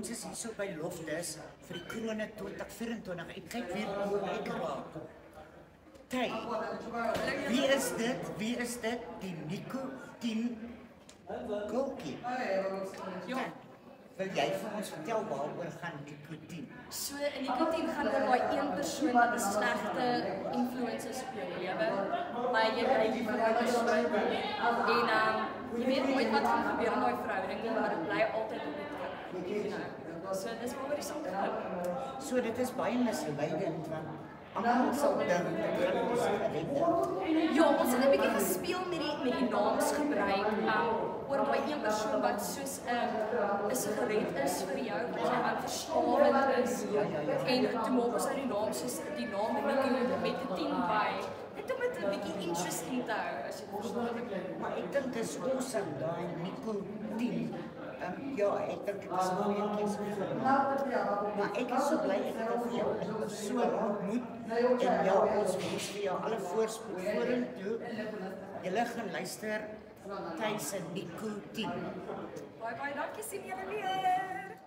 ons is hier so by Loftus vir die Krone 2024. Ek kyk weer hoe ek raak. Ty, wie is dit? Wie is dit? Die Nicotine Kokie. Ja. Wil jy vir ons vertel waaroor gaan Nicotine? So in Nicotine gaan oor daai een persoon wat 'n slegte influence is op jou lewe, maar jy kry die persoon en jy weet nooit wat gaan gebeur in daai verhouding nie, maar dit bly altyd op die tyd. So dis waaroor die song gaan. So dit is baie misleidend want almal sal dink dit gaan oor sigarette. Ja, ons het 'n bietjie gespeel met die naamsgebruik oor daai een persoon wat soos 'n sigaret is vir jou, wat jy aan verslawend is. En toe maak ons nou die naam soos die naam Nicotine met 'n 10 by. Net om dit 'n bietjie interesting te hou as jy verstaan. Maar ek dink dit is awesome, daai Nicotine. Ja, ek dink dit is 'n goeie keuse. Maar ek is so bly ek het vir jou 'n persoon ontmoet en ja, ons wens vir jou alle voorspoed vorentoe. Julle gaan luister Tuis en Nicotine. Baie dankie, sien julle weer.